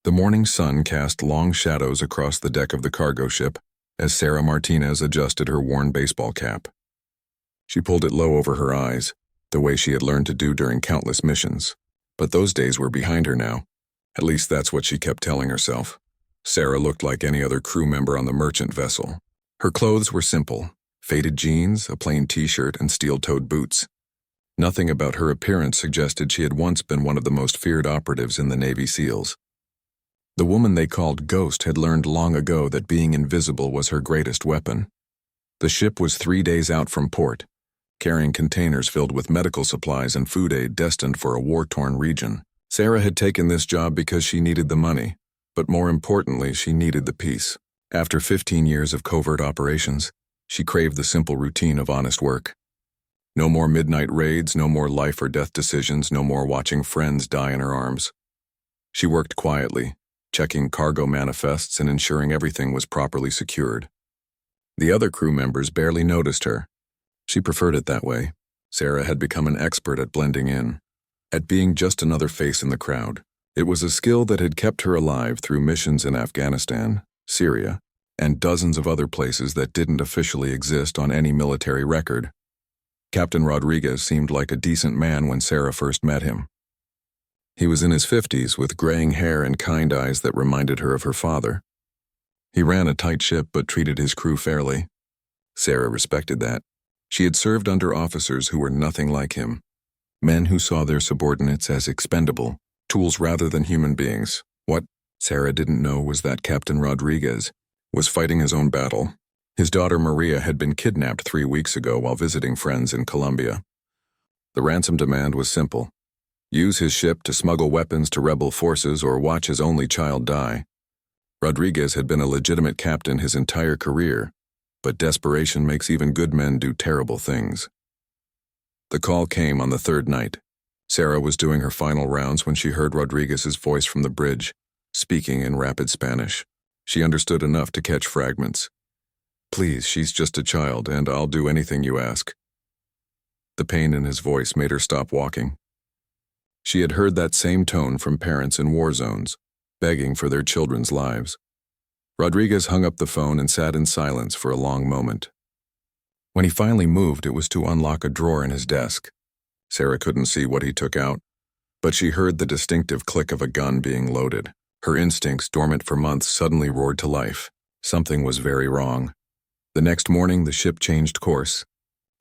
The morning sun cast long shadows across the deck of the cargo ship as Sarah Martinez adjusted her worn baseball cap. She pulled it low over her eyes, the way she had learned to do during countless missions. But those days were behind her now. At least that's what she kept telling herself. Sarah looked like any other crew member on the merchant vessel. Her clothes were simple: faded jeans, a plain t-shirt, and steel-toed boots. Nothing about her appearance suggested she had once been one of the most feared operatives in the Navy SEALs. The woman they called Ghost had learned long ago that being invisible was her greatest weapon. The ship was 3 days out from port, carrying containers filled with medical supplies and food aid destined for a war-torn region. Sarah had taken this job because she needed the money, but more importantly, she needed the peace. After 15 years of covert operations, she craved the simple routine of honest work. No more midnight raids, no more life or death decisions, no more watching friends die in her arms. She worked quietly, checking cargo manifests and ensuring everything was properly secured. The other crew members barely noticed her. She preferred it that way. Sarah had become an expert at blending in, at being just another face in the crowd. It was a skill that had kept her alive through missions in Afghanistan, Syria, and dozens of other places that didn't officially exist on any military record. Captain Rodriguez seemed like a decent man when Sarah first met him. He was in his 50s with graying hair and kind eyes that reminded her of her father. He ran a tight ship but treated his crew fairly. Sarah respected that. She had served under officers who were nothing like him, men who saw their subordinates as expendable, tools rather than human beings. What Sarah didn't know was that Captain Rodriguez was fighting his own battle. His daughter Maria had been kidnapped 3 weeks ago while visiting friends in Colombia. The ransom demand was simple: use his ship to smuggle weapons to rebel forces or watch his only child die. Rodriguez had been a legitimate captain his entire career, but desperation makes even good men do terrible things. The call came on the third night. Sarah was doing her final rounds when she heard Rodriguez's voice from the bridge, speaking in rapid Spanish. She understood enough to catch fragments. "Please, she's just a child, and I'll do anything you ask." The pain in his voice made her stop walking. She had heard that same tone from parents in war zones, begging for their children's lives. Rodriguez hung up the phone and sat in silence for a long moment. When he finally moved, it was to unlock a drawer in his desk. Sarah couldn't see what he took out, but she heard the distinctive click of a gun being loaded. Her instincts, dormant for months, suddenly roared to life. Something was very wrong. The next morning, the ship changed course.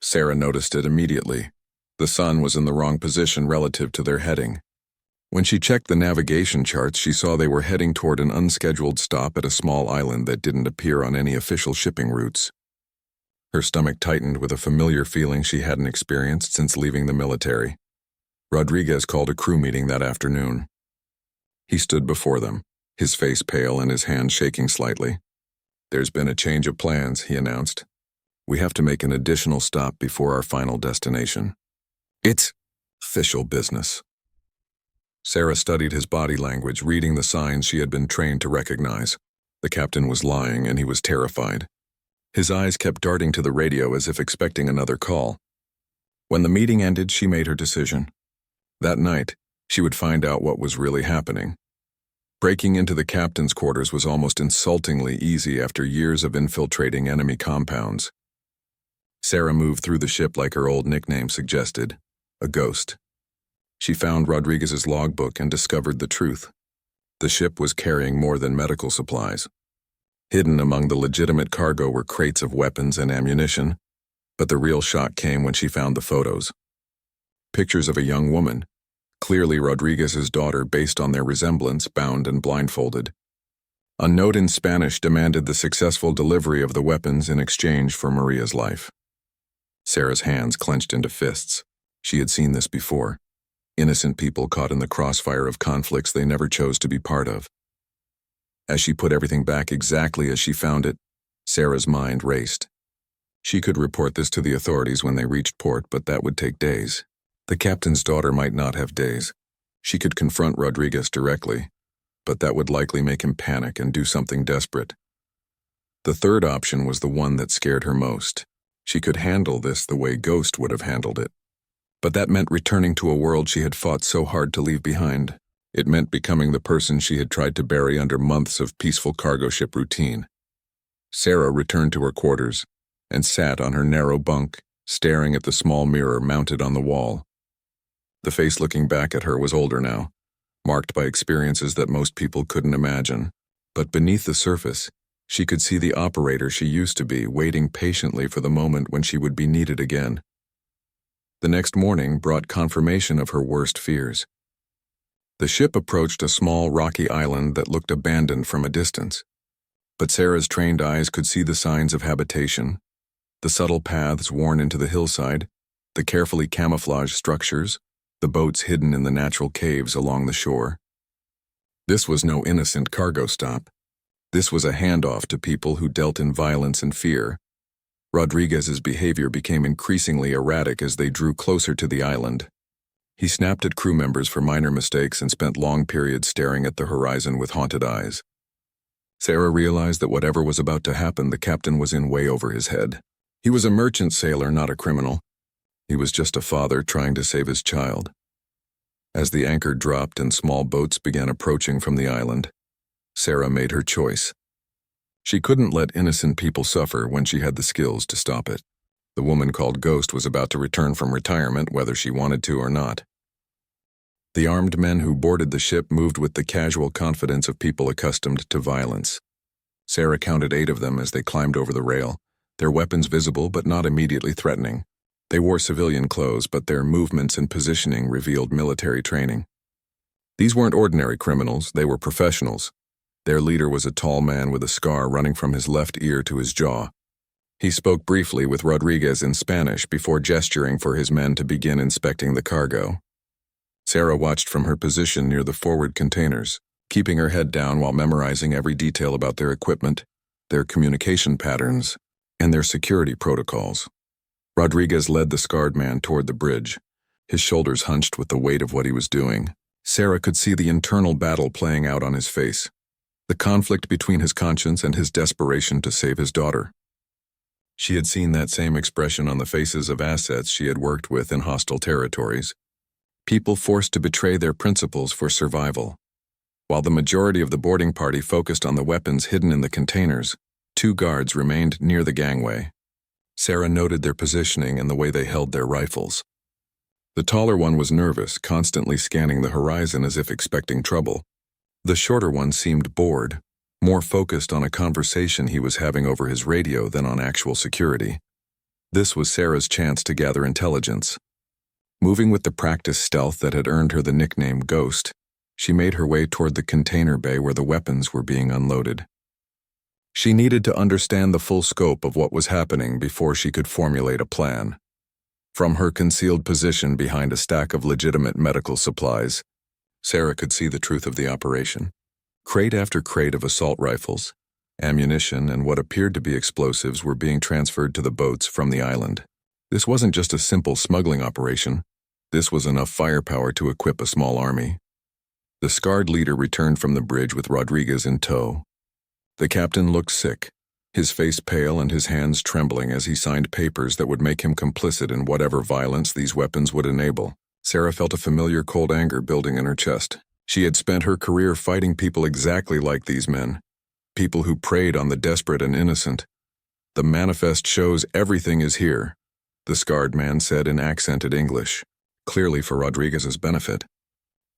Sarah noticed it immediately. The sun was in the wrong position relative to their heading. When she checked the navigation charts, she saw they were heading toward an unscheduled stop at a small island that didn't appear on any official shipping routes. Her stomach tightened with a familiar feeling she hadn't experienced since leaving the military. Rodriguez called a crew meeting that afternoon. He stood before them, his face pale and his hand shaking slightly. "There's been a change of plans," he announced. "We have to make an additional stop before our final destination. It's official business." Sarah studied his body language, reading the signs she had been trained to recognize. The captain was lying, and he was terrified. His eyes kept darting to the radio as if expecting another call. When the meeting ended, she made her decision. That night, she would find out what was really happening. Breaking into the captain's quarters was almost insultingly easy after years of infiltrating enemy compounds. Sarah moved through the ship like her old nickname suggested, a ghost. She found Rodriguez's logbook and discovered the truth. The ship was carrying more than medical supplies. Hidden among the legitimate cargo were crates of weapons and ammunition, but the real shock came when she found the photos. Pictures of a young woman, clearly Rodriguez's daughter based on their resemblance, bound and blindfolded. A note in Spanish demanded the successful delivery of the weapons in exchange for Maria's life. Sarah's hands clenched into fists. She had seen this before. Innocent people caught in the crossfire of conflicts they never chose to be part of. As she put everything back exactly as she found it, Sarah's mind raced. She could report this to the authorities when they reached port, but that would take days. The captain's daughter might not have days. She could confront Rodriguez directly, but that would likely make him panic and do something desperate. The third option was the one that scared her most. She could handle this the way Ghost would have handled it. But that meant returning to a world she had fought so hard to leave behind. It meant becoming the person she had tried to bury under months of peaceful cargo ship routine. Sarah returned to her quarters and sat on her narrow bunk, staring at the small mirror mounted on the wall. The face looking back at her was older now, marked by experiences that most people couldn't imagine. But beneath the surface, she could see the operator she used to be, waiting patiently for the moment when she would be needed again. The next morning brought confirmation of her worst fears. The ship approached a small rocky island that looked abandoned from a distance. But Sarah's trained eyes could see the signs of habitation, the subtle paths worn into the hillside, the carefully camouflaged structures, the boats hidden in the natural caves along the shore. This was no innocent cargo stop. This was a handoff to people who dealt in violence and fear. Rodriguez's behavior became increasingly erratic as they drew closer to the island. He snapped at crew members for minor mistakes and spent long periods staring at the horizon with haunted eyes. Sarah realized that whatever was about to happen, the captain was in way over his head. He was a merchant sailor, not a criminal. He was just a father trying to save his child. As the anchor dropped and small boats began approaching from the island, Sarah made her choice. She couldn't let innocent people suffer when she had the skills to stop it. The woman called Ghost was about to return from retirement, whether she wanted to or not. The armed men who boarded the ship moved with the casual confidence of people accustomed to violence. Sarah counted 8 of them as they climbed over the rail, their weapons visible but not immediately threatening. They wore civilian clothes, but their movements and positioning revealed military training. These weren't ordinary criminals, they were professionals. Their leader was a tall man with a scar running from his left ear to his jaw. He spoke briefly with Rodriguez in Spanish before gesturing for his men to begin inspecting the cargo. Sarah watched from her position near the forward containers, keeping her head down while memorizing every detail about their equipment, their communication patterns, and their security protocols. Rodriguez led the scarred man toward the bridge, his shoulders hunched with the weight of what he was doing. Sarah could see the internal battle playing out on his face, the conflict between his conscience and his desperation to save his daughter. She had seen that same expression on the faces of assets she had worked with in hostile territories. People forced to betray their principles for survival. While the majority of the boarding party focused on the weapons hidden in the containers, 2 guards remained near the gangway. Sarah noted their positioning and the way they held their rifles. The taller one was nervous, constantly scanning the horizon as if expecting trouble. The shorter one seemed bored, more focused on a conversation he was having over his radio than on actual security. This was Sarah's chance to gather intelligence. Moving with the practiced stealth that had earned her the nickname Ghost, she made her way toward the container bay where the weapons were being unloaded. She needed to understand the full scope of what was happening before she could formulate a plan. From her concealed position behind a stack of legitimate medical supplies, Sarah could see the truth of the operation. Crate after crate of assault rifles, ammunition, and what appeared to be explosives were being transferred to the boats from the island. This wasn't just a simple smuggling operation. This was enough firepower to equip a small army. The scarred leader returned from the bridge with Rodriguez in tow. The captain looked sick, his face pale and his hands trembling as he signed papers that would make him complicit in whatever violence these weapons would enable. Sarah felt a familiar cold anger building in her chest. She had spent her career fighting people exactly like these men, people who preyed on the desperate and innocent. "The manifest shows everything is here," the scarred man said in accented English, clearly for Rodriguez's benefit.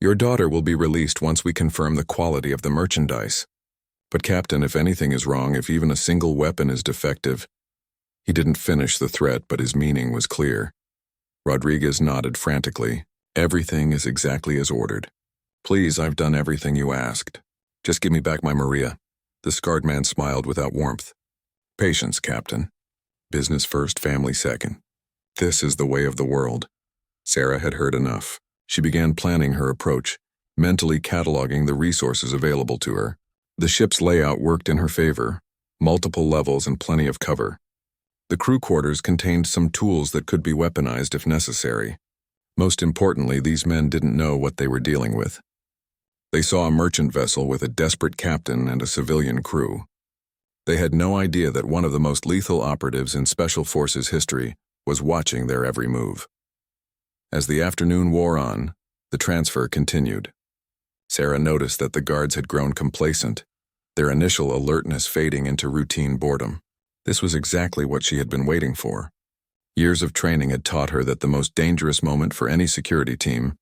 "Your daughter will be released once we confirm the quality of the merchandise. But Captain, if anything is wrong, if even a single weapon is defective..." He didn't finish the threat, but his meaning was clear. Rodriguez nodded frantically. "Everything is exactly as ordered. Please, I've done everything you asked. Just give me back my Maria." The scarred man smiled without warmth. "Patience, Captain. Business first, family second. This is the way of the world." Sarah had heard enough. She began planning her approach, mentally cataloging the resources available to her. The ship's layout worked in her favor, multiple levels and plenty of cover. The crew quarters contained some tools that could be weaponized if necessary. Most importantly, these men didn't know what they were dealing with. They saw a merchant vessel with a desperate captain and a civilian crew. They had no idea that one of the most lethal operatives in Special Forces history was watching their every move. As the afternoon wore on, the transfer continued. Sarah noticed that the guards had grown complacent, their initial alertness fading into routine boredom. This was exactly what she had been waiting for. Years of training had taught her that the most dangerous moment for any security team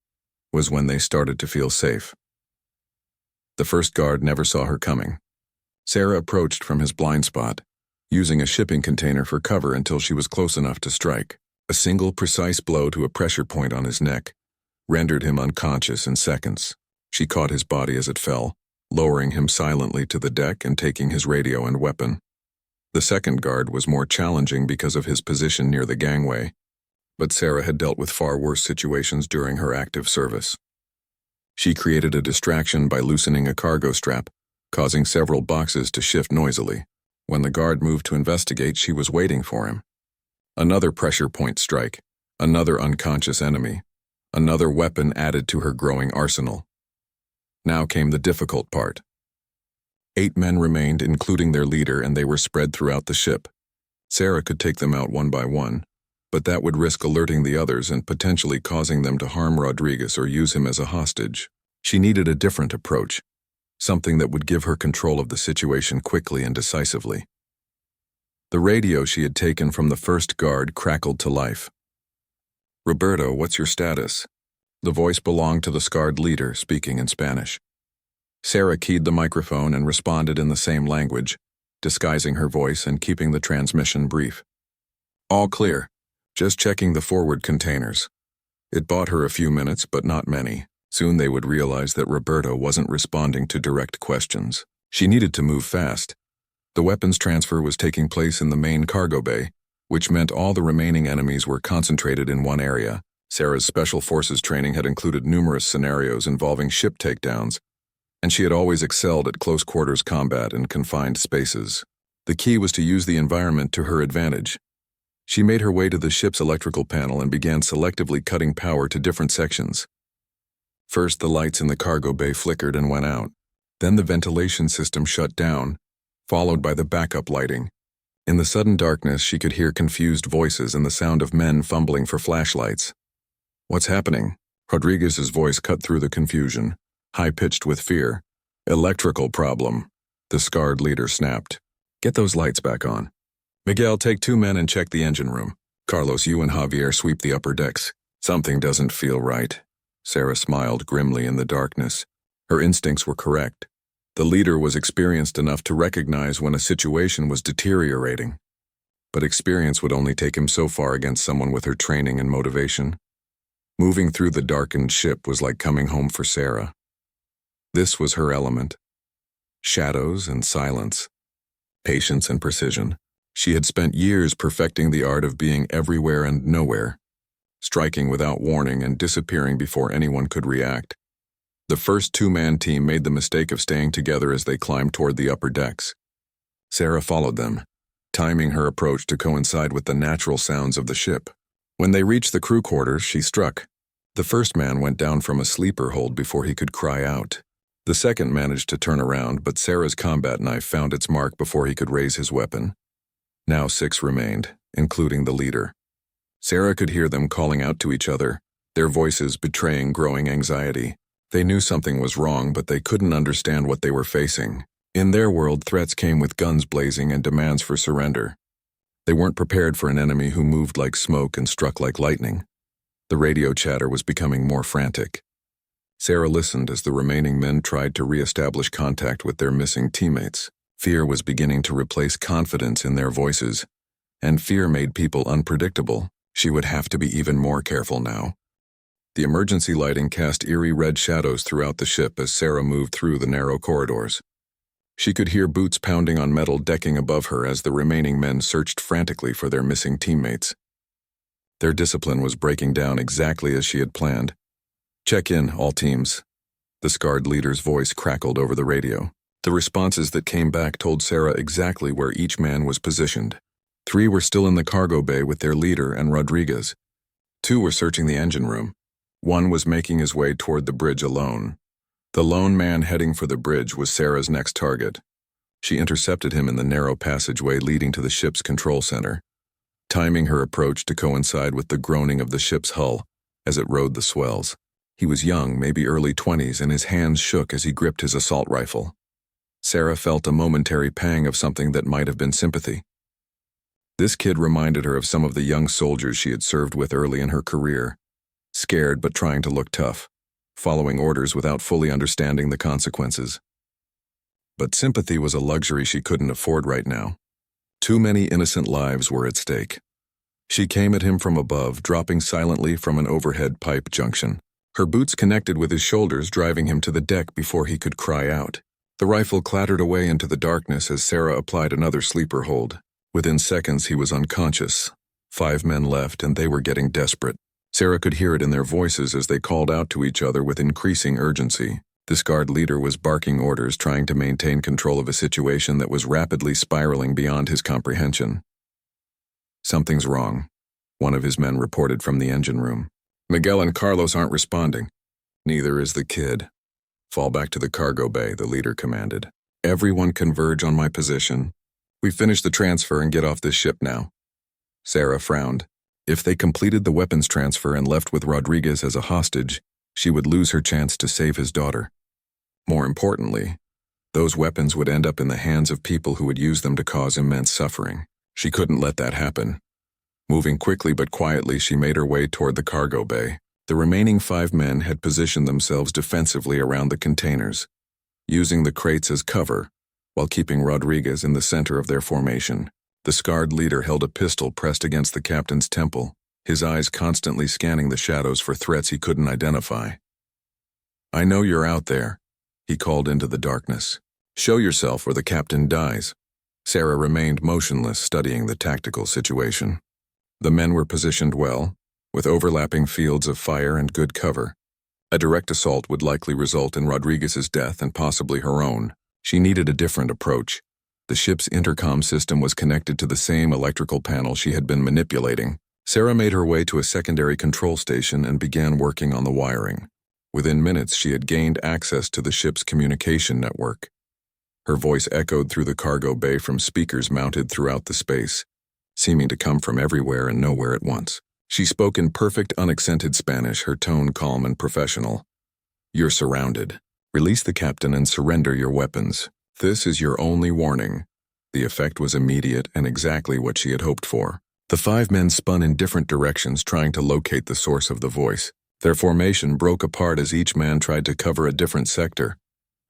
was when they started to feel safe. The first guard never saw her coming. Sarah approached from his blind spot, using a shipping container for cover until she was close enough to strike. A single precise blow to a pressure point on his neck rendered him unconscious in seconds. She caught his body as it fell, lowering him silently to the deck and taking his radio and weapon. The second guard was more challenging because of his position near the gangway, but Sarah had dealt with far worse situations during her active service. She created a distraction by loosening a cargo strap, causing several boxes to shift noisily. When the guard moved to investigate, she was waiting for him. Another pressure point strike, another unconscious enemy, another weapon added to her growing arsenal. Now came the difficult part. 8 men remained, including their leader, and they were spread throughout the ship. Sarah could take them out one by one, but that would risk alerting the others and potentially causing them to harm Rodriguez or use him as a hostage. She needed a different approach, something that would give her control of the situation quickly and decisively. The radio she had taken from the first guard crackled to life. "Roberto, what's your status?" The voice belonged to the scarred leader, speaking in Spanish. Sarah keyed the microphone and responded in the same language, disguising her voice and keeping the transmission brief. "All clear. Just checking the forward containers." It bought her a few minutes, but not many. Soon they would realize that Roberto wasn't responding to direct questions. She needed to move fast. The weapons transfer was taking place in the main cargo bay, which meant all the remaining enemies were concentrated in one area. Sarah's special forces training had included numerous scenarios involving ship takedowns, and she had always excelled at close-quarters combat in confined spaces. The key was to use the environment to her advantage. She made her way to the ship's electrical panel and began selectively cutting power to different sections. First, the lights in the cargo bay flickered and went out. Then the ventilation system shut down, followed by the backup lighting. In the sudden darkness, she could hear confused voices and the sound of men fumbling for flashlights. "What's happening?" Rodriguez's voice cut through the confusion, high-pitched with fear. "Electrical problem," the scarred leader snapped. "Get those lights back on. Miguel, take 2 men and check the engine room. Carlos, you and Javier sweep the upper decks. Something doesn't feel right." Sarah smiled grimly in the darkness. Her instincts were correct. The leader was experienced enough to recognize when a situation was deteriorating. But experience would only take him so far against someone with her training and motivation. Moving through the darkened ship was like coming home for Sarah. This was her element. Shadows and silence. Patience and precision. She had spent years perfecting the art of being everywhere and nowhere, striking without warning and disappearing before anyone could react. The first 2-man team made the mistake of staying together as they climbed toward the upper decks. Sarah followed them, timing her approach to coincide with the natural sounds of the ship. When they reached the crew quarters, she struck. The first man went down from a sleeper hold before he could cry out. The second managed to turn around, but Sarah's combat knife found its mark before he could raise his weapon. Now 6 remained, including the leader. Sarah could hear them calling out to each other, their voices betraying growing anxiety. They knew something was wrong, but they couldn't understand what they were facing. In their world, threats came with guns blazing and demands for surrender. They weren't prepared for an enemy who moved like smoke and struck like lightning. The radio chatter was becoming more frantic. Sarah listened as the remaining men tried to re-establish contact with their missing teammates. Fear was beginning to replace confidence in their voices, and fear made people unpredictable. She would have to be even more careful now. The emergency lighting cast eerie red shadows throughout the ship as Sarah moved through the narrow corridors. She could hear boots pounding on metal decking above her as the remaining men searched frantically for their missing teammates. Their discipline was breaking down exactly as she had planned. "Check in, all teams." The scarred leader's voice crackled over the radio. The responses that came back told Sarah exactly where each man was positioned. 3 were still in the cargo bay with their leader and Rodriguez. 2 were searching the engine room. 1 was making his way toward the bridge alone. The lone man heading for the bridge was Sarah's next target. She intercepted him in the narrow passageway leading to the ship's control center, timing her approach to coincide with the groaning of the ship's hull as it rode the swells. He was young, maybe early 20s, and his hands shook as he gripped his assault rifle. Sarah felt a momentary pang of something that might have been sympathy. This kid reminded her of some of the young soldiers she had served with early in her career, scared but trying to look tough, following orders without fully understanding the consequences. But sympathy was a luxury she couldn't afford right now. Too many innocent lives were at stake. She came at him from above, dropping silently from an overhead pipe junction. Her boots connected with his shoulders, driving him to the deck before he could cry out. The rifle clattered away into the darkness as Sarah applied another sleeper hold. Within seconds, he was unconscious. 5 men left, and they were getting desperate. Sarah could hear it in their voices as they called out to each other with increasing urgency. This guard leader was barking orders, trying to maintain control of a situation that was rapidly spiraling beyond his comprehension. "Something's wrong," one of his men reported from the engine room. "Miguel and Carlos aren't responding. Neither is the kid." "Fall back to the cargo bay," the leader commanded. "Everyone converge on my position. We finish the transfer and get off this ship now." Sarah frowned. If they completed the weapons transfer and left with Rodriguez as a hostage, she would lose her chance to save his daughter. More importantly, those weapons would end up in the hands of people who would use them to cause immense suffering. She couldn't let that happen. Moving quickly but quietly, she made her way toward the cargo bay. The remaining 5 men had positioned themselves defensively around the containers, using the crates as cover, while keeping Rodriguez in the center of their formation. The scarred leader held a pistol pressed against the captain's temple, his eyes constantly scanning the shadows for threats he couldn't identify. "I know you're out there," he called into the darkness. "Show yourself or the captain dies." Sarah remained motionless, studying the tactical situation. The men were positioned well, with overlapping fields of fire and good cover. A direct assault would likely result in Rodriguez's death and possibly her own. She needed a different approach. The ship's intercom system was connected to the same electrical panel she had been manipulating. Sarah made her way to a secondary control station and began working on the wiring. Within minutes, she had gained access to the ship's communication network. Her voice echoed through the cargo bay from speakers mounted throughout the space, seeming to come from everywhere and nowhere at once. She spoke in perfect, unaccented Spanish, her tone calm and professional. "You're surrounded. Release the captain and surrender your weapons. This is your only warning." The effect was immediate and exactly what she had hoped for. The 5 men spun in different directions, trying to locate the source of the voice. Their formation broke apart as each man tried to cover a different sector.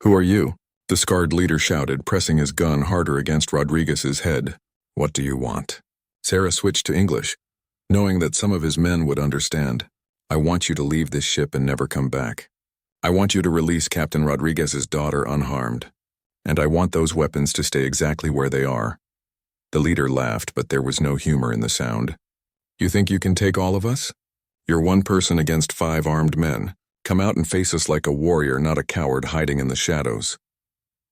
"Who are you?" the scarred leader shouted, pressing his gun harder against Rodriguez's head. "What do you want?" Sarah switched to English, knowing that some of his men would understand. "I want you to leave this ship and never come back. I want you to release Captain Rodriguez's daughter unharmed. And I want those weapons to stay exactly where they are." The leader laughed, but there was no humor in the sound. "You think you can take all of us? You're 1 person against 5 armed men. Come out and face us like a warrior, not a coward hiding in the shadows."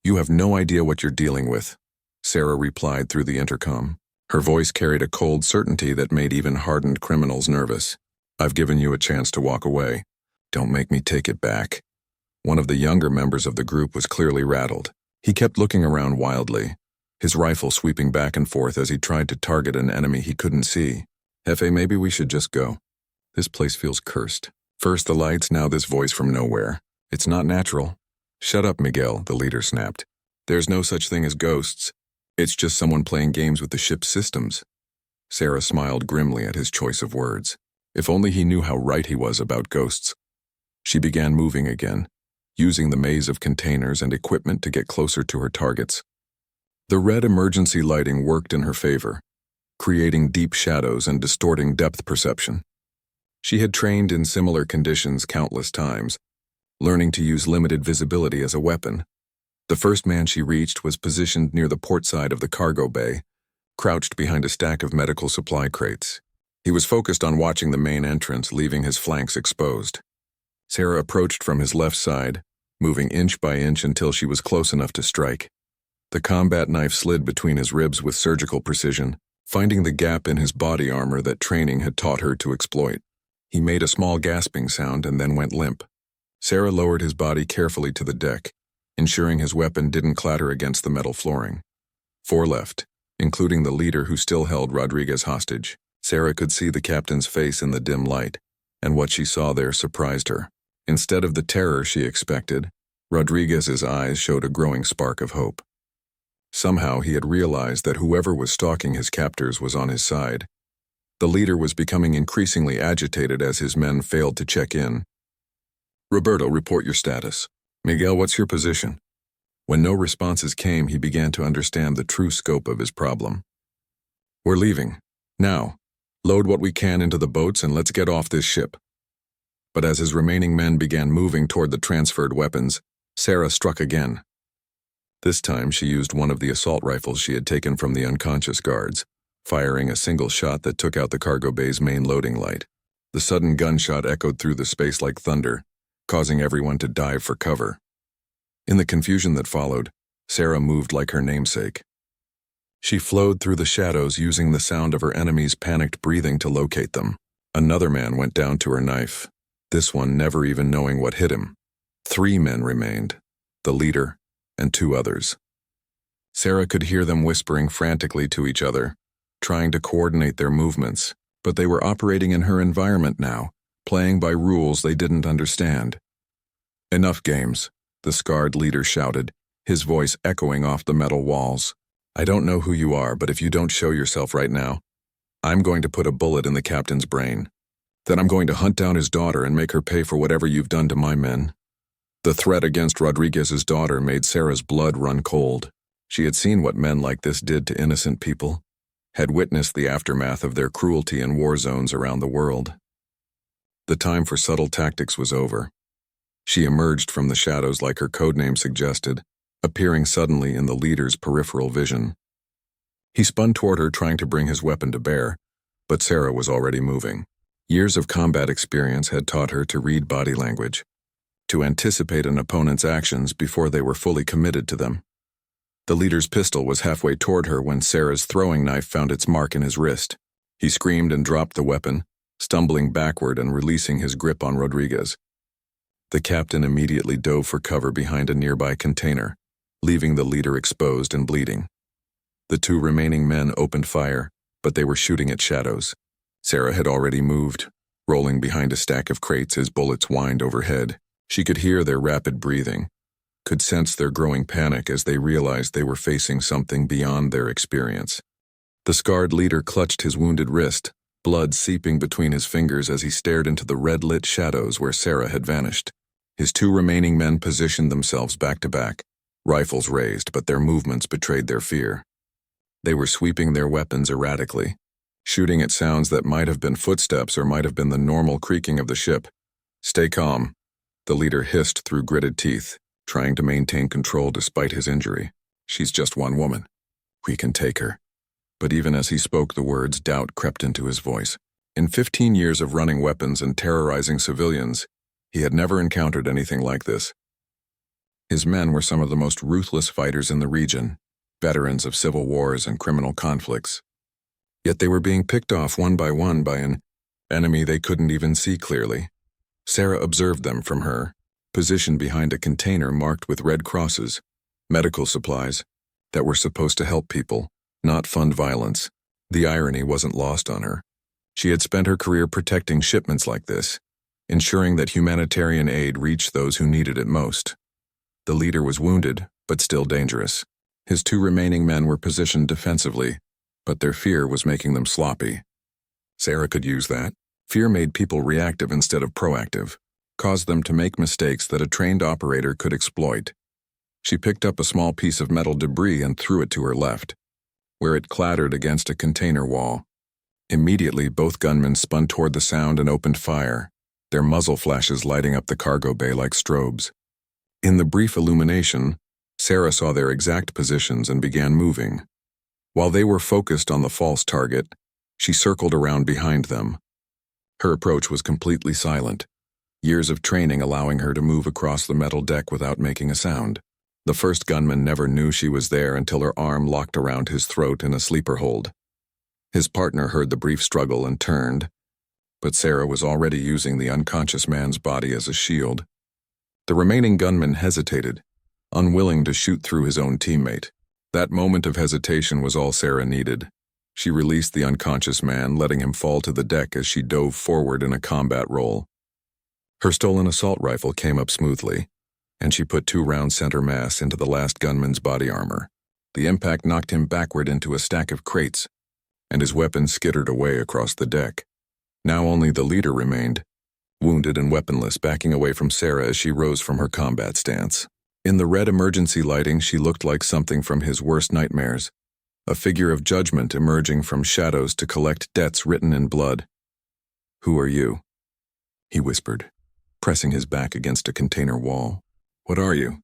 "You have no idea what you're dealing with," Sarah replied through the intercom. Her voice carried a cold certainty that made even hardened criminals nervous. "I've given you a chance to walk away. Don't make me take it back." One of the younger members of the group was clearly rattled. He kept looking around wildly, his rifle sweeping back and forth as he tried to target an enemy he couldn't see. "Hefe, maybe we should just go. This place feels cursed. First the lights, now this voice from nowhere. It's not natural." "Shut up, Miguel," the leader snapped. "There's no such thing as ghosts. It's just someone playing games with the ship's systems." Sarah smiled grimly at his choice of words. If only he knew how right he was about ghosts. She began moving again, using the maze of containers and equipment to get closer to her targets. The red emergency lighting worked in her favor, creating deep shadows and distorting depth perception. She had trained in similar conditions countless times, learning to use limited visibility as a weapon. The first man she reached was positioned near the port side of the cargo bay, crouched behind a stack of medical supply crates. He was focused on watching the main entrance, leaving his flanks exposed. Sarah approached from his left side, moving inch by inch until she was close enough to strike. The combat knife slid between his ribs with surgical precision, finding the gap in his body armor that training had taught her to exploit. He made a small gasping sound and then went limp. Sarah lowered his body carefully to the deck, ensuring his weapon didn't clatter against the metal flooring. 4 left, including the leader who still held Rodriguez hostage. Sarah could see the captain's face in the dim light, and what she saw there surprised her. Instead of the terror she expected, Rodriguez's eyes showed a growing spark of hope. Somehow he had realized that whoever was stalking his captors was on his side. The leader was becoming increasingly agitated as his men failed to check in. "Roberto, report your status." "Miguel, what's your position?" When no responses came, he began to understand the true scope of his problem. "We're leaving. Now. Load what we can into the boats and let's get off this ship." But as his remaining men began moving toward the transferred weapons, Sarah struck again. This time she used one of the assault rifles she had taken from the unconscious guards, firing a single shot that took out the cargo bay's main loading light. The sudden gunshot echoed through the space like thunder, causing everyone to dive for cover. In the confusion that followed, Sarah moved like her namesake. She flowed through the shadows using the sound of her enemy's panicked breathing to locate them. Another man went down to her knife, this one never even knowing what hit him. 3 men remained, the leader and 2 others. Sarah could hear them whispering frantically to each other, trying to coordinate their movements, but they were operating in her environment now, playing by rules they didn't understand. "Enough games," the scarred leader shouted, his voice echoing off the metal walls. "I don't know who you are, but if you don't show yourself right now, I'm going to put a bullet in the captain's brain. Then I'm going to hunt down his daughter and make her pay for whatever you've done to my men." The threat against Rodriguez's daughter made Sarah's blood run cold. She had seen what men like this did to innocent people, had witnessed the aftermath of their cruelty in war zones around the world. The time for subtle tactics was over. She emerged from the shadows like her codename suggested, appearing suddenly in the leader's peripheral vision. He spun toward her, trying to bring his weapon to bear, but Sarah was already moving. Years of combat experience had taught her to read body language, to anticipate an opponent's actions before they were fully committed to them. The leader's pistol was halfway toward her when Sarah's throwing knife found its mark in his wrist. He screamed and dropped the weapon, stumbling backward and releasing his grip on Rodriguez. The captain immediately dove for cover behind a nearby container, leaving the leader exposed and bleeding. The 2 remaining men opened fire, but they were shooting at shadows. Sarah had already moved, rolling behind a stack of crates as bullets whined overhead. She could hear their rapid breathing, could sense their growing panic as they realized they were facing something beyond their experience. The scarred leader clutched his wounded wrist, blood seeping between his fingers as he stared into the red-lit shadows where Sarah had vanished. His 2 remaining men positioned themselves back to back, rifles raised, but their movements betrayed their fear. They were sweeping their weapons erratically, shooting at sounds that might have been footsteps or might have been the normal creaking of the ship. "Stay calm," the leader hissed through gritted teeth, trying to maintain control despite his injury. "She's just one woman. We can take her." But even as he spoke the words, doubt crept into his voice. In 15 years of running weapons and terrorizing civilians, he had never encountered anything like this. His men were some of the most ruthless fighters in the region, veterans of civil wars and criminal conflicts. Yet they were being picked off one by an enemy they couldn't even see clearly. Sarah observed them from her, positioned behind a container marked with red crosses, medical supplies, that were supposed to help people, not fund violence. The irony wasn't lost on her. She had spent her career protecting shipments like this, ensuring that humanitarian aid reached those who needed it most. The leader was wounded, but still dangerous. His 2 remaining men were positioned defensively, but their fear was making them sloppy. Sarah could use that. Fear made people reactive instead of proactive, caused them to make mistakes that a trained operator could exploit. She picked up a small piece of metal debris and threw it to her left, where it clattered against a container wall. Immediately, both gunmen spun toward the sound and opened fire, their muzzle flashes lighting up the cargo bay like strobes. In the brief illumination, Sarah saw their exact positions and began moving. While they were focused on the false target, she circled around behind them. Her approach was completely silent, years of training allowing her to move across the metal deck without making a sound. The first gunman never knew she was there until her arm locked around his throat in a sleeper hold. His partner heard the brief struggle and turned, but Sarah was already using the unconscious man's body as a shield. The remaining gunman hesitated, unwilling to shoot through his own teammate. That moment of hesitation was all Sarah needed. She released the unconscious man, letting him fall to the deck as she dove forward in a combat roll. Her stolen assault rifle came up smoothly, and she put 2 round center mass into the last gunman's body armor. The impact knocked him backward into a stack of crates, and his weapon skittered away across the deck. Now only the leader remained, wounded and weaponless, backing away from Sarah as she rose from her combat stance. In the red emergency lighting, she looked like something from his worst nightmares, a figure of judgment emerging from shadows to collect debts written in blood. "Who are you?" he whispered, pressing his back against a container wall. "What are you?"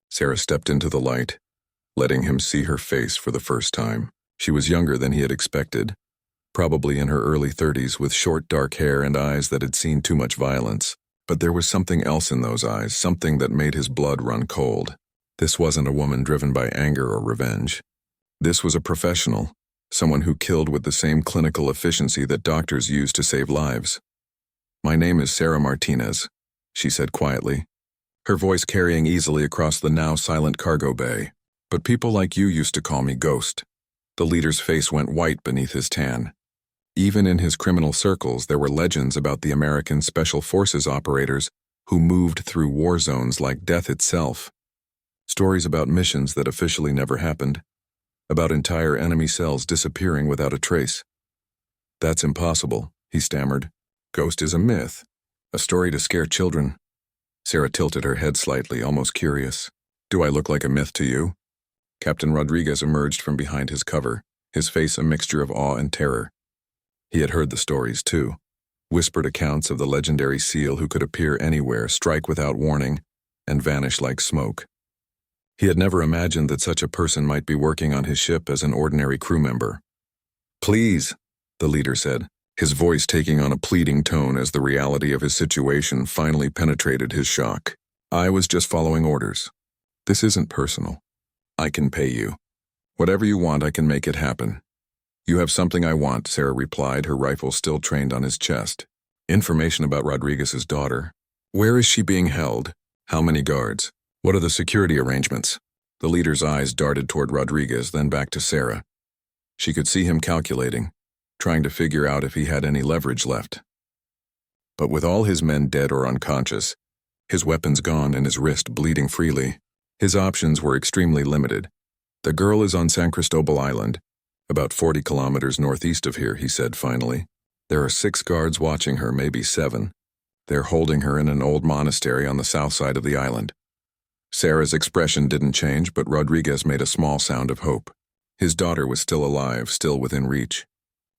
Sarah stepped into the light, letting him see her face for the first time. She was younger than he had expected, probably in her early 30s, with short dark hair and eyes that had seen too much violence. But there was something else in those eyes, something that made his blood run cold. This wasn't a woman driven by anger or revenge. This was a professional, someone who killed with the same clinical efficiency that doctors use to save lives. "My name is Sarah Martinez," she said quietly, her voice carrying easily across the now silent cargo bay. "But people like you used to call me Ghost." The leader's face went white beneath his tan. Even in his criminal circles, there were legends about the American Special Forces operators who moved through war zones like death itself. Stories about missions that officially never happened, about entire enemy cells disappearing without a trace. "That's impossible," he stammered. "Ghost is a myth, a story to scare children." Sarah tilted her head slightly, almost curious. "Do I look like a myth to you?" Captain Rodriguez emerged from behind his cover, his face a mixture of awe and terror. He had heard the stories, too. Whispered accounts of the legendary SEAL who could appear anywhere, strike without warning, and vanish like smoke. He had never imagined that such a person might be working on his ship as an ordinary crew member. "Please," the leader said, his voice taking on a pleading tone as the reality of his situation finally penetrated his shock. "I was just following orders. This isn't personal. I can pay you. Whatever you want, I can make it happen." "You have something I want," Sarah replied, her rifle still trained on his chest. "Information about Rodriguez's daughter. Where is she being held? How many guards? What are the security arrangements?" The leader's eyes darted toward Rodriguez, then back to Sarah. She could see him calculating, trying to figure out if he had any leverage left. But with all his men dead or unconscious, his weapons gone and his wrist bleeding freely, his options were extremely limited. "The girl is on San Cristobal Island, about 40 kilometers northeast of here," he said finally. "There are 6 guards watching her, maybe 7. They're holding her in an old monastery on the south side of the island." Sarah's expression didn't change, but Rodriguez made a small sound of hope. His daughter was still alive, still within reach.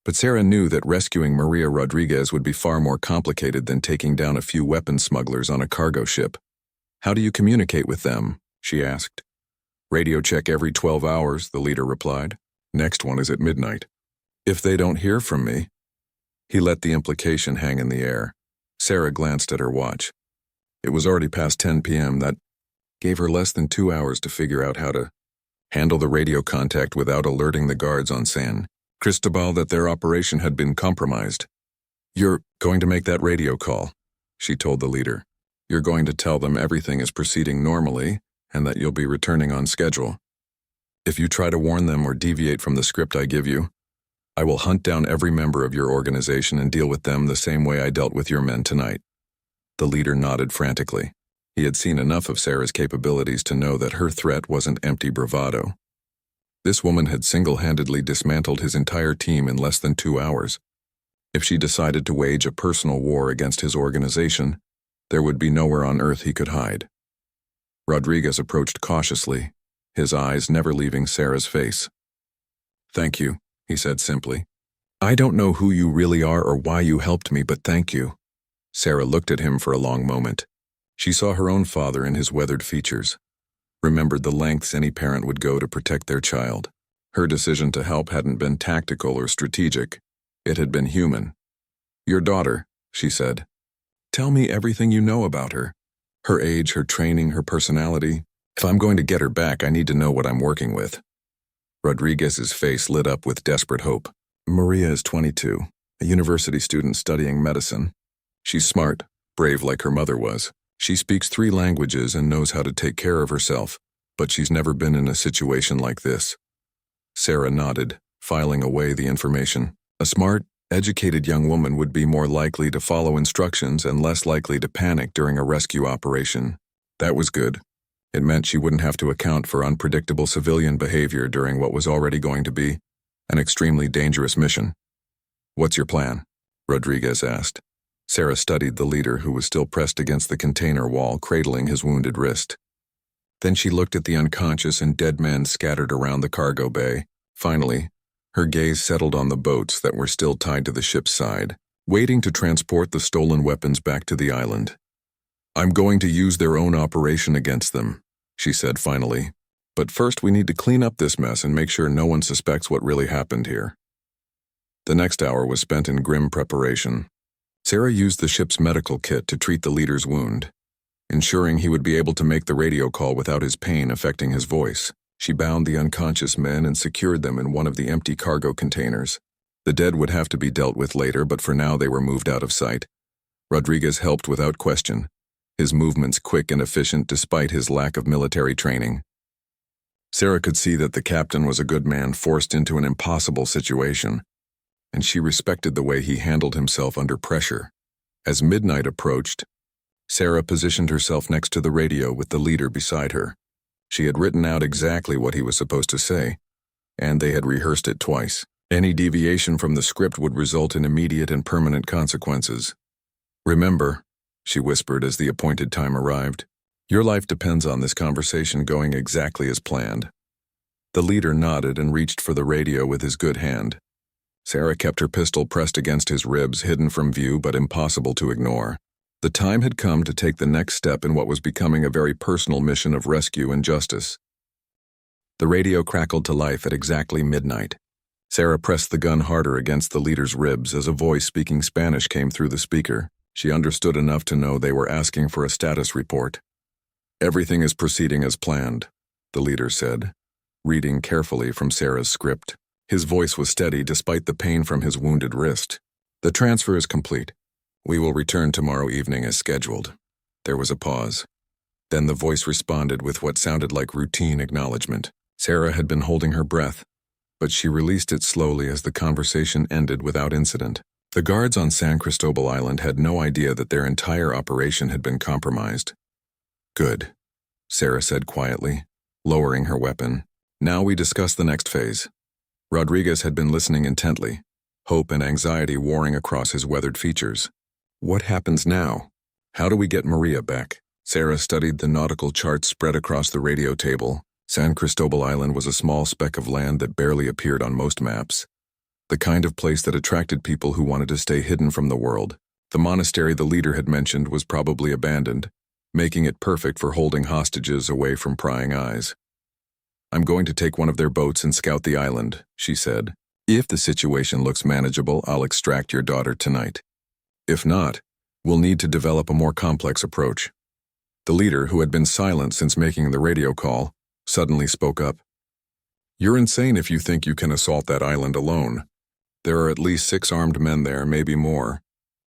But Sarah knew that rescuing Maria Rodriguez would be far more complicated than taking down a few weapons smugglers on a cargo ship. "How do you communicate with them?" she asked. "Radio check every 12 hours, the leader replied. "Next one is at midnight. If they don't hear from me..." He let the implication hang in the air. Sarah glanced at her watch. It was already past 10 p.m. That gave her less than 2 hours to figure out how to handle the radio contact without alerting the guards on San Cristobal that their operation had been compromised. "You're going to make that radio call," she told the leader. "You're going to tell them everything is proceeding normally and that you'll be returning on schedule. If you try to warn them or deviate from the script I give you, I will hunt down every member of your organization and deal with them the same way I dealt with your men tonight." The leader nodded frantically. He had seen enough of Sarah's capabilities to know that her threat wasn't empty bravado. This woman had single-handedly dismantled his entire team in less than 2 hours. If she decided to wage a personal war against his organization, there would be nowhere on earth he could hide. Rodriguez approached cautiously, his eyes never leaving Sarah's face. "Thank you," he said simply. "I don't know who you really are or why you helped me, but thank you." Sarah looked at him for a long moment. She saw her own father in his weathered features, remembered the lengths any parent would go to protect their child. Her decision to help hadn't been tactical or strategic. It had been human. "Your daughter," she said. "Tell me everything you know about her. Her age, her training, her personality. If I'm going to get her back, I need to know what I'm working with." Rodriguez's face lit up with desperate hope. "Maria is 22, a university student studying medicine. She's smart, brave like her mother was. She speaks 3 languages and knows how to take care of herself, but she's never been in a situation like this." Sarah nodded, filing away the information. "A smart, Educated young woman would be more likely to follow instructions and less likely to panic during a rescue operation. That was good. It meant she wouldn't have to account for unpredictable civilian behavior during what was already going to be an extremely dangerous mission. "What's your plan?" Rodriguez asked. Sarah studied the leader, who was still pressed against the container wall, cradling his wounded wrist. Then she looked at the unconscious and dead men scattered around the cargo bay. Finally, her gaze settled on the boats that were still tied to the ship's side, waiting to transport the stolen weapons back to the island. "I'm going to use their own operation against them," she said finally. "But first we need to clean up this mess and make sure no one suspects what really happened here." The next hour was spent in grim preparation. Sarah used the ship's medical kit to treat the leader's wound, ensuring he would be able to make the radio call without his pain affecting his voice. She bound the unconscious men and secured them in one of the empty cargo containers. The dead would have to be dealt with later, but for now they were moved out of sight. Rodriguez helped without question, his movements quick and efficient despite his lack of military training. Sarah could see that the captain was a good man forced into an impossible situation, and she respected the way he handled himself under pressure. As midnight approached, Sarah positioned herself next to the radio with the leader beside her. She had written out exactly what he was supposed to say, and they had rehearsed it twice. Any deviation from the script would result in immediate and permanent consequences. "Remember," she whispered as the appointed time arrived, "your life depends on this conversation going exactly as planned." The leader nodded and reached for the radio with his good hand. Sarah kept her pistol pressed against his ribs, hidden from view but impossible to ignore. The time had come to take the next step in what was becoming a very personal mission of rescue and justice. The radio crackled to life at exactly midnight. Sarah pressed the gun harder against the leader's ribs as a voice speaking Spanish came through the speaker. She understood enough to know they were asking for a status report. "Everything is proceeding as planned," the leader said, reading carefully from Sarah's script. His voice was steady despite the pain from his wounded wrist. "The transfer is complete. We will return tomorrow evening as scheduled." There was a pause. Then the voice responded with what sounded like routine acknowledgement. Sarah had been holding her breath, but she released it slowly as the conversation ended without incident. The guards on San Cristobal Island had no idea that their entire operation had been compromised. "Good," Sarah said quietly, lowering her weapon. "Now we discuss the next phase." Rodriguez had been listening intently, hope and anxiety warring across his weathered features. "What happens now? How do we get Maria back?" Sarah studied the nautical charts spread across the radio table. San Cristobal Island was a small speck of land that barely appeared on most maps. The kind of place that attracted people who wanted to stay hidden from the world. The monastery the leader had mentioned was probably abandoned, making it perfect for holding hostages away from prying eyes. "I'm going to take one of their boats and scout the island," she said. "If the situation looks manageable, I'll extract your daughter tonight. If not, we'll need to develop a more complex approach." The leader, who had been silent since making the radio call, suddenly spoke up. "You're insane if you think you can assault that island alone. There are at least 6 armed men there, maybe more.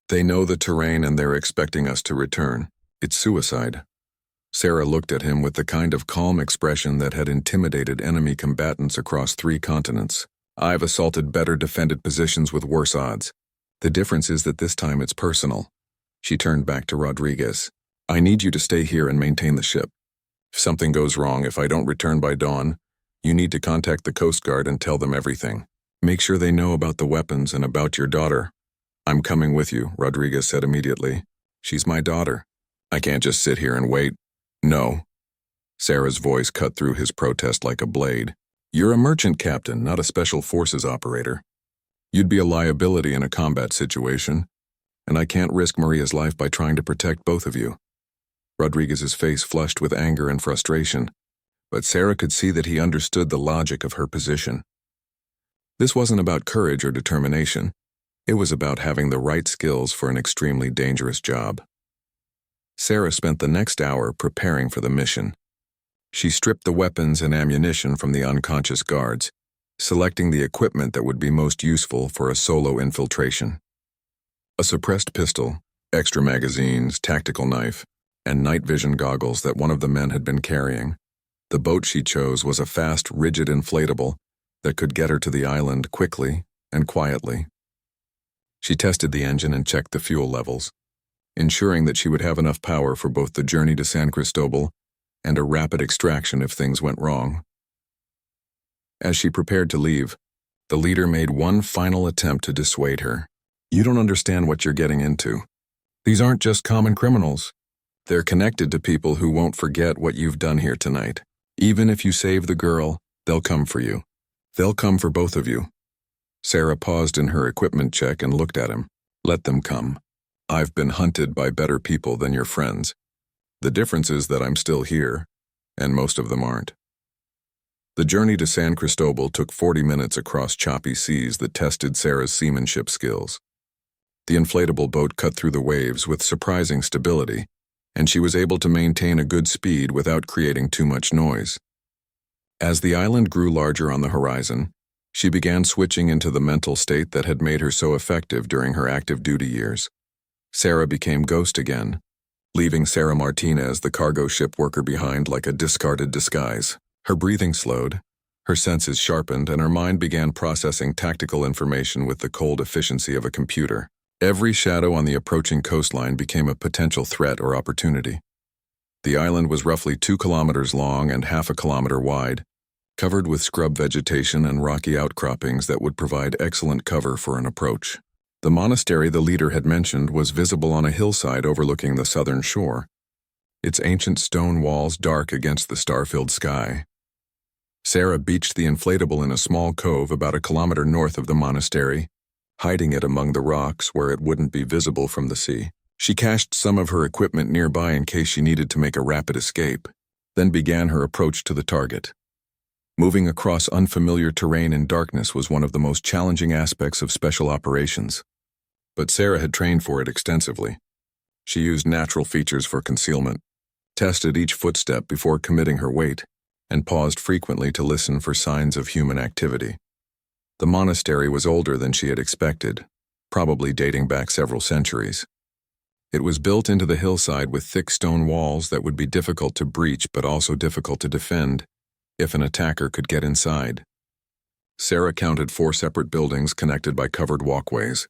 They know the terrain and they're expecting us to return. It's suicide." Sarah looked at him with the kind of calm expression that had intimidated enemy combatants across 3 continents. "I've assaulted better defended positions with worse odds. The difference is that this time it's personal." She turned back to Rodriguez. "I need you to stay here and maintain the ship. If something goes wrong, if I don't return by dawn, you need to contact the Coast Guard and tell them everything. Make sure they know about the weapons and about your daughter." "I'm coming with you," Rodriguez said immediately. "She's my daughter. I can't just sit here and wait." "No." Sarah's voice cut through his protest like a blade. "You're a merchant captain, not a special forces operator. You'd be a liability in a combat situation, and I can't risk Maria's life by trying to protect both of you." Rodriguez's face flushed with anger and frustration, but Sarah could see that he understood the logic of her position. This wasn't about courage or determination. It was about having the right skills for an extremely dangerous job. Sarah spent the next hour preparing for the mission. She stripped the weapons and ammunition from the unconscious guards, selecting the equipment that would be most useful for a solo infiltration. A suppressed pistol, extra magazines, tactical knife, and night vision goggles that one of the men had been carrying. The boat she chose was a fast, rigid inflatable that could get her to the island quickly and quietly. She tested the engine and checked the fuel levels, ensuring that she would have enough power for both the journey to San Cristobal and a rapid extraction if things went wrong. As she prepared to leave, the leader made one final attempt to dissuade her. "You don't understand what you're getting into. These aren't just common criminals. They're connected to people who won't forget what you've done here tonight. Even if you save the girl, they'll come for you. They'll come for both of you." Sarah paused in her equipment check and looked at him. "Let them come. I've been hunted by better people than your friends. The difference is that I'm still here, and most of them aren't." The journey to San Cristobal took 40 minutes across choppy seas that tested Sarah's seamanship skills. The inflatable boat cut through the waves with surprising stability, and she was able to maintain a good speed without creating too much noise. As the island grew larger on the horizon, she began switching into the mental state that had made her so effective during her active duty years. Sarah became Ghost again, leaving Sarah Martinez, the cargo ship worker, behind like a discarded disguise. Her breathing slowed, her senses sharpened, and her mind began processing tactical information with the cold efficiency of a computer. Every shadow on the approaching coastline became a potential threat or opportunity. The island was roughly 2 kilometers long and half a kilometer wide, covered with scrub vegetation and rocky outcroppings that would provide excellent cover for an approach. The monastery the leader had mentioned was visible on a hillside overlooking the southern shore, its ancient stone walls dark against the star-filled sky. Sarah beached the inflatable in a small cove about a kilometer north of the monastery, hiding it among the rocks where it wouldn't be visible from the sea. She cached some of her equipment nearby in case she needed to make a rapid escape, then began her approach to the target. Moving across unfamiliar terrain in darkness was one of the most challenging aspects of special operations. But Sarah had trained for it extensively. She used natural features for concealment, tested each footstep before committing her weight, and paused frequently to listen for signs of human activity. The monastery was older than she had expected, probably dating back several centuries. It was built into the hillside with thick stone walls that would be difficult to breach but also difficult to defend if an attacker could get inside. Sarah counted 4 separate buildings connected by covered walkways,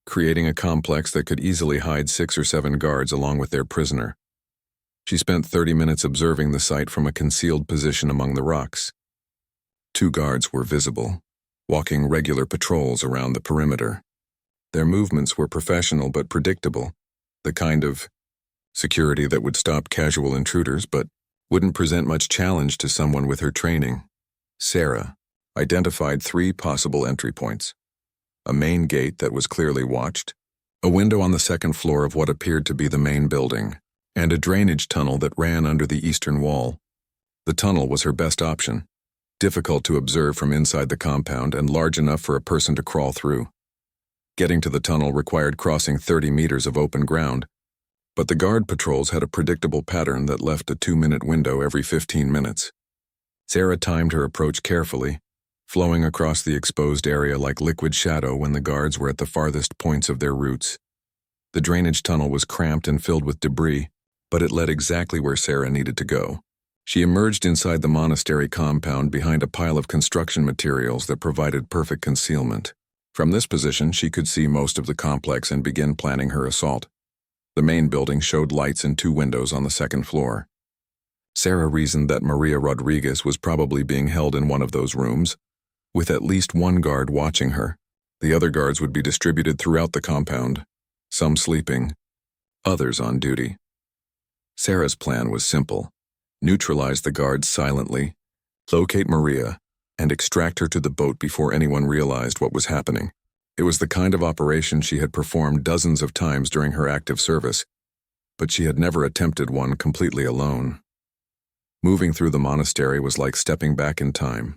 creating a complex that could easily hide 6 or 7 guards along with their prisoner. She spent 30 minutes observing the site from a concealed position among the rocks. 2 guards were visible, walking regular patrols around the perimeter. Their movements were professional but predictable, the kind of security that would stop casual intruders but wouldn't present much challenge to someone with her training. Sarah identified 3 possible entry points: a main gate that was clearly watched, a window on the second floor of what appeared to be the main building, and a drainage tunnel that ran under the eastern wall. The tunnel was her best option, difficult to observe from inside the compound and large enough for a person to crawl through. Getting to the tunnel required crossing 30 meters of open ground, but the guard patrols had a predictable pattern that left a 2-minute window every 15 minutes. Sarah timed her approach carefully, flowing across the exposed area like liquid shadow when the guards were at the farthest points of their routes. The drainage tunnel was cramped and filled with debris, but it led exactly where Sarah needed to go. She emerged inside the monastery compound behind a pile of construction materials that provided perfect concealment. From this position, she could see most of the complex and begin planning her assault. The main building showed lights in 2 windows on the second floor. Sarah reasoned that Maria Rodriguez was probably being held in one of those rooms, with at least 1 guard watching her. The other guards would be distributed throughout the compound, some sleeping, others on duty. Sarah's plan was simple: neutralize the guards silently, locate Maria, and extract her to the boat before anyone realized what was happening. It was the kind of operation she had performed dozens of times during her active service, but she had never attempted one completely alone. Moving through the monastery was like stepping back in time.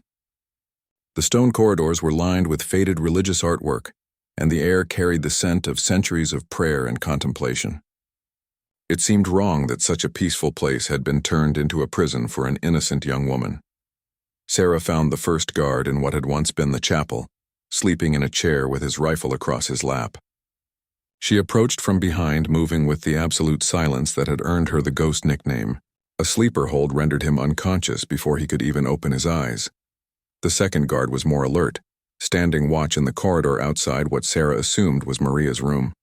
The stone corridors were lined with faded religious artwork, and the air carried the scent of centuries of prayer and contemplation. It seemed wrong that such a peaceful place had been turned into a prison for an innocent young woman. Sarah found the first guard in what had once been the chapel, sleeping in a chair with his rifle across his lap. She approached from behind, moving with the absolute silence that had earned her the Ghost nickname. A sleeper hold rendered him unconscious before he could even open his eyes. The second guard was more alert, standing watch in the corridor outside what Sarah assumed was Maria's room.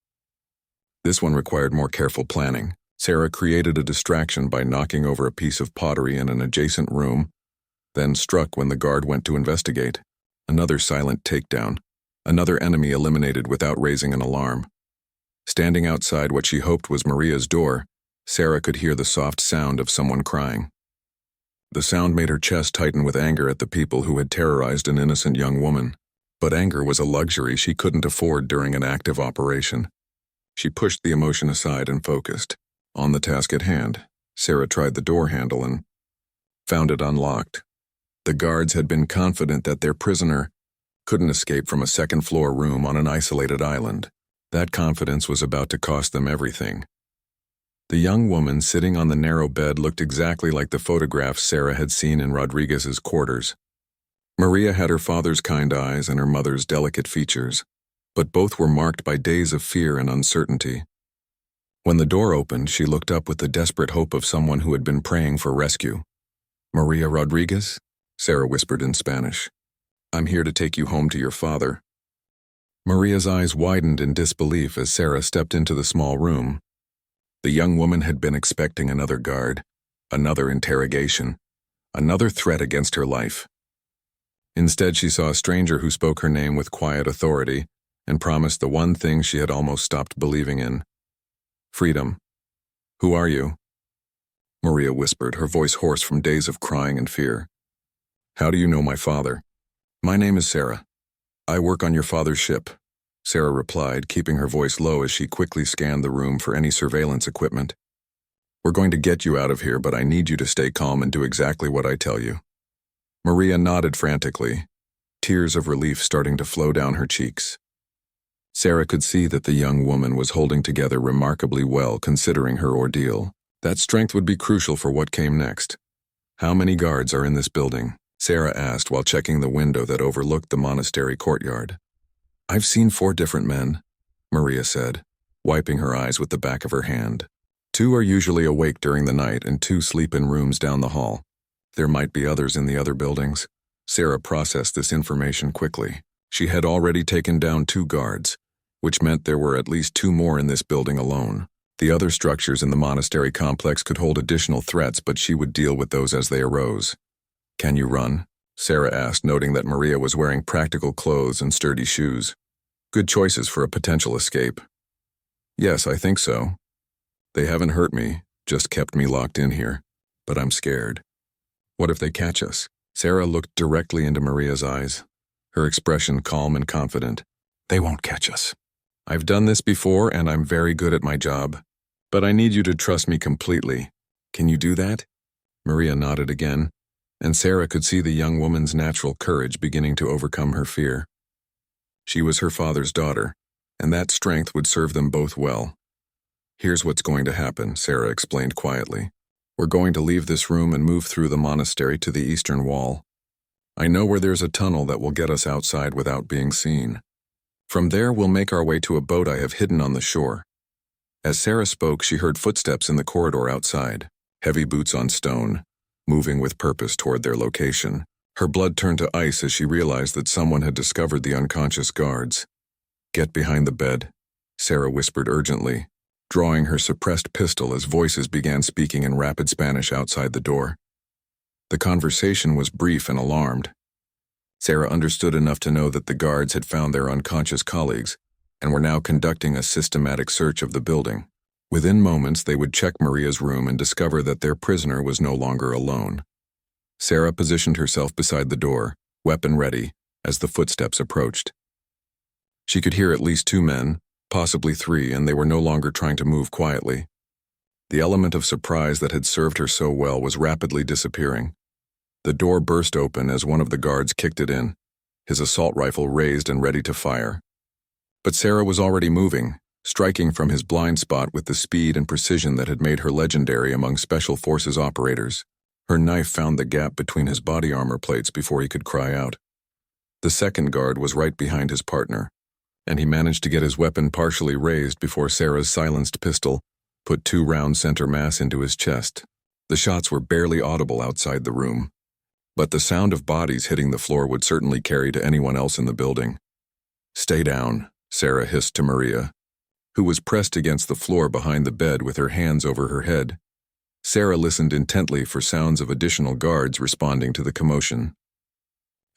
This one required more careful planning. Sarah created a distraction by knocking over a piece of pottery in an adjacent room, then struck when the guard went to investigate. Another silent takedown. Another enemy eliminated without raising an alarm. Standing outside what she hoped was Maria's door, Sarah could hear the soft sound of someone crying. The sound made her chest tighten with anger at the people who had terrorized an innocent young woman. But anger was a luxury she couldn't afford during an active operation. She pushed the emotion aside and focused. On the task at hand, Sarah tried the door handle and found it unlocked. The guards had been confident that their prisoner couldn't escape from a second-floor room on an isolated island. That confidence was about to cost them everything. The young woman sitting on the narrow bed looked exactly like the photographs Sarah had seen in Rodriguez's quarters. Maria had her father's kind eyes and her mother's delicate features, but both were marked by days of fear and uncertainty. When the door opened, she looked up with the desperate hope of someone who had been praying for rescue. "Maria Rodriguez?" Sarah whispered in Spanish. "I'm here to take you home to your father." Maria's eyes widened in disbelief as Sarah stepped into the small room. The young woman had been expecting another guard, another interrogation, another threat against her life. Instead, she saw a stranger who spoke her name with quiet authority and promised the one thing she had almost stopped believing in: freedom. "Who are you?" Maria whispered, her voice hoarse from days of crying and fear. "How do you know my father?" "My name is Sarah. I work on your father's ship," Sarah replied, keeping her voice low as she quickly scanned the room for any surveillance equipment. "We're going to get you out of here, but I need you to stay calm and do exactly what I tell you." Maria nodded frantically, tears of relief starting to flow down her cheeks. Sarah could see that the young woman was holding together remarkably well considering her ordeal. That strength would be crucial for what came next. "How many guards are in this building?" Sarah asked while checking the window that overlooked the monastery courtyard. "I've seen 4 different men," Maria said, wiping her eyes with the back of her hand. 2 are usually awake during the night and 2 sleep in rooms down the hall. There might be others in the other buildings. Sarah processed this information quickly. She had already taken down 2 guards, which meant there were at least 2 more in this building alone. The other structures in the monastery complex could hold additional threats, but she would deal with those as they arose. "Can you run?" Sarah asked, noting that Maria was wearing practical clothes and sturdy shoes. Good choices for a potential escape. "Yes, I think so. They haven't hurt me, just kept me locked in here. But I'm scared." "What if they catch us?" Sarah looked directly into Maria's eyes, her expression calm and confident. "They won't catch us. I've done this before and I'm very good at my job. But I need you to trust me completely. Can you do that?" Maria nodded again, and Sarah could see the young woman's natural courage beginning to overcome her fear. She was her father's daughter, and that strength would serve them both well. "Here's what's going to happen," Sarah explained quietly. "We're going to leave this room and move through the monastery to the eastern wall. I know where there's a tunnel that will get us outside without being seen. From there, we'll make our way to a boat I have hidden on the shore." As Sarah spoke, she heard footsteps in the corridor outside, heavy boots on stone, moving with purpose toward their location. Her blood turned to ice as she realized that someone had discovered the unconscious guards. "Get behind the bed," Sarah whispered urgently, drawing her suppressed pistol as voices began speaking in rapid Spanish outside the door. The conversation was brief and alarmed. Sarah understood enough to know that the guards had found their unconscious colleagues and were now conducting a systematic search of the building. Within moments, they would check Maria's room and discover that their prisoner was no longer alone. Sarah positioned herself beside the door, weapon ready, as the footsteps approached. She could hear at least 2 men, possibly 3, and they were no longer trying to move quietly. The element of surprise that had served her so well was rapidly disappearing. The door burst open as one of the guards kicked it in, his assault rifle raised and ready to fire. But Sarah was already moving, striking from his blind spot with the speed and precision that had made her legendary among Special Forces operators. Her knife found the gap between his body armor plates before he could cry out. The second guard was right behind his partner, and he managed to get his weapon partially raised before Sarah's silenced pistol put 2 round center mass into his chest. The shots were barely audible outside the room, but the sound of bodies hitting the floor would certainly carry to anyone else in the building. "Stay down," Sarah hissed to Maria, who was pressed against the floor behind the bed with her hands over her head. Sarah listened intently for sounds of additional guards responding to the commotion.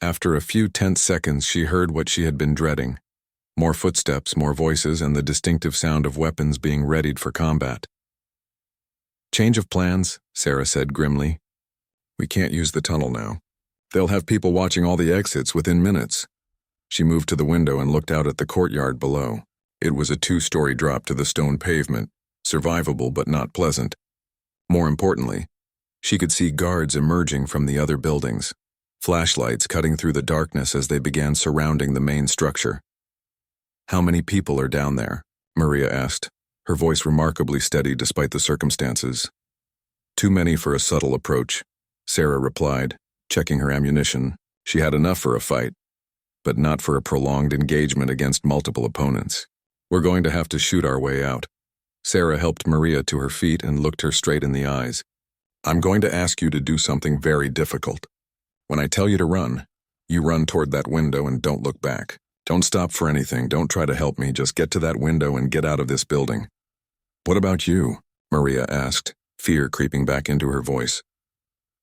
After a few tense seconds, she heard what she had been dreading. More footsteps, more voices, and the distinctive sound of weapons being readied for combat. "Change of plans," Sarah said grimly. "We can't use the tunnel now. They'll have people watching all the exits within minutes." She moved to the window and looked out at the courtyard below. It was a 2-story drop to the stone pavement, survivable but not pleasant. More importantly, she could see guards emerging from the other buildings, flashlights cutting through the darkness as they began surrounding the main structure. "How many people are down there?" Maria asked, her voice remarkably steady despite the circumstances. "Too many for a subtle approach," Sarah replied, checking her ammunition. She had enough for a fight, but not for a prolonged engagement against multiple opponents. "We're going to have to shoot our way out." Sarah helped Maria to her feet and looked her straight in the eyes. "I'm going to ask you to do something very difficult. When I tell you to run, you run toward that window and don't look back. Don't stop for anything, don't try to help me, just get to that window and get out of this building." "What about you?" Maria asked, fear creeping back into her voice.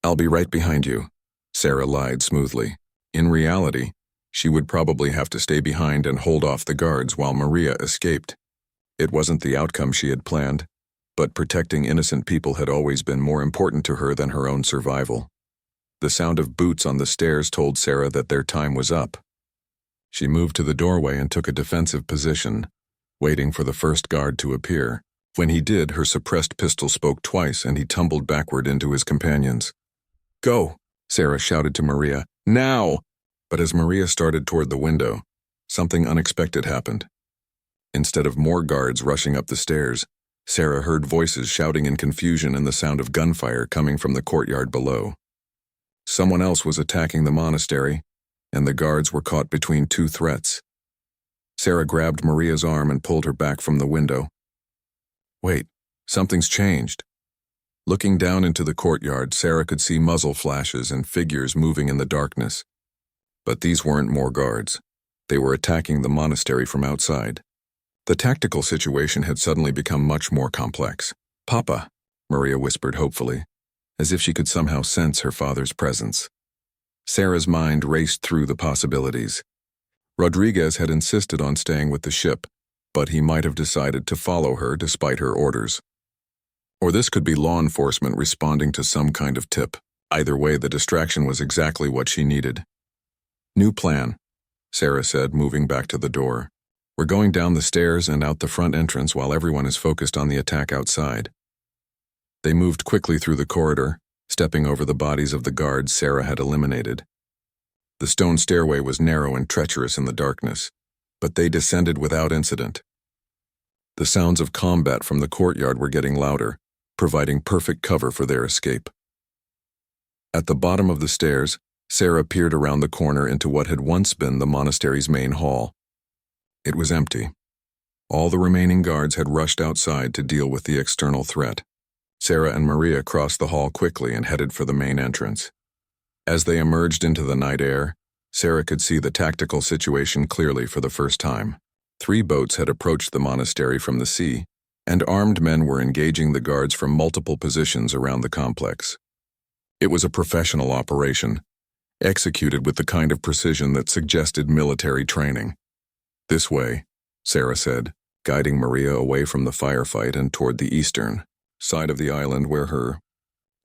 "I'll be right behind you," Sarah lied smoothly. In reality, she would probably have to stay behind and hold off the guards while Maria escaped. It wasn't the outcome she had planned, but protecting innocent people had always been more important to her than her own survival. The sound of boots on the stairs told Sarah that their time was up. She moved to the doorway and took a defensive position, waiting for the first guard to appear. When he did, her suppressed pistol spoke twice and he tumbled backward into his companions. "Go!" Sarah shouted to Maria. "Now!" But as Maria started toward the window, something unexpected happened. Instead of more guards rushing up the stairs, Sarah heard voices shouting in confusion and the sound of gunfire coming from the courtyard below. Someone else was attacking the monastery, and the guards were caught between 2 threats. Sarah grabbed Maria's arm and pulled her back from the window. "Wait, something's changed." Looking down into the courtyard, Sarah could see muzzle flashes and figures moving in the darkness. But these weren't more guards. They were attacking the monastery from outside. The tactical situation had suddenly become much more complex. "Papa," Maria whispered hopefully, as if she could somehow sense her father's presence. Sarah's mind raced through the possibilities. Rodriguez had insisted on staying with the ship, but he might have decided to follow her despite her orders. Or this could be law enforcement responding to some kind of tip. Either way, the distraction was exactly what she needed. "New plan," Sarah said, moving back to the door. "We're going down the stairs and out the front entrance while everyone is focused on the attack outside." They moved quickly through the corridor, stepping over the bodies of the guards Sarah had eliminated. The stone stairway was narrow and treacherous in the darkness, but they descended without incident. The sounds of combat from the courtyard were getting louder, providing perfect cover for their escape. At the bottom of the stairs, Sarah peered around the corner into what had once been the monastery's main hall. It was empty. All the remaining guards had rushed outside to deal with the external threat. Sarah and Maria crossed the hall quickly and headed for the main entrance. As they emerged into the night air, Sarah could see the tactical situation clearly for the first time. 3 boats had approached the monastery from the sea, and armed men were engaging the guards from multiple positions around the complex. It was a professional operation, executed with the kind of precision that suggested military training. "This way," Sarah said, guiding Maria away from the firefight and toward the eastern side of the island where her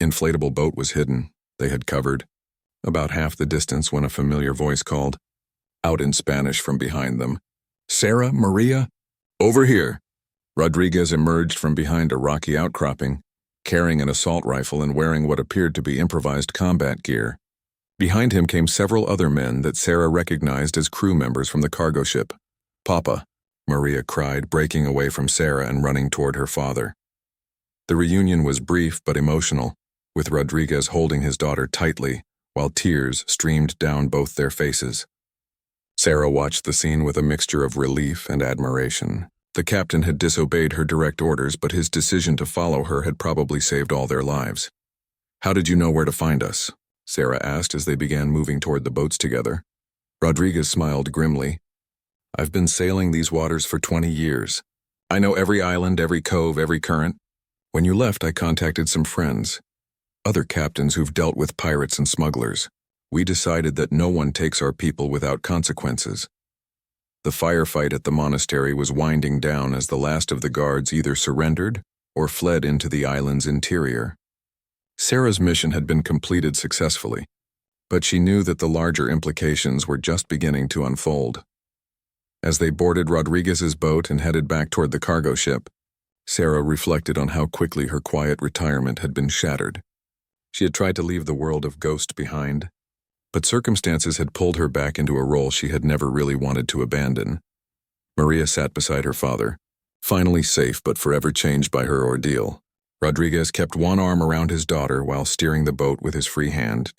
inflatable boat was hidden. They had covered about half the distance when a familiar voice called out in Spanish from behind them. "Sarah, Maria, over here." Rodriguez emerged from behind a rocky outcropping, carrying an assault rifle and wearing what appeared to be improvised combat gear. Behind him came several other men that Sarah recognized as crew members from the cargo ship. "Papa," Maria cried, breaking away from Sarah and running toward her father. The reunion was brief but emotional, with Rodriguez holding his daughter tightly, while tears streamed down both their faces. Sarah watched the scene with a mixture of relief and admiration. The captain had disobeyed her direct orders, but his decision to follow her had probably saved all their lives. "How did you know where to find us?" Sarah asked as they began moving toward the boats together. Rodriguez smiled grimly. I've been sailing these waters for 20 years. I know every island, every cove, every current. When you left, I contacted some friends, other captains who've dealt with pirates and smugglers. We decided that no one takes our people without consequences. The firefight at the monastery was winding down as the last of the guards either surrendered or fled into the island's interior. Sarah's mission had been completed successfully, but she knew that the larger implications were just beginning to unfold. As they boarded Rodriguez's boat and headed back toward the cargo ship, Sarah reflected on how quickly her quiet retirement had been shattered. She had tried to leave the world of Ghost behind, but circumstances had pulled her back into a role she had never really wanted to abandon. Maria sat beside her father, finally safe but forever changed by her ordeal. Rodriguez kept one arm around his daughter while steering the boat with his free hand.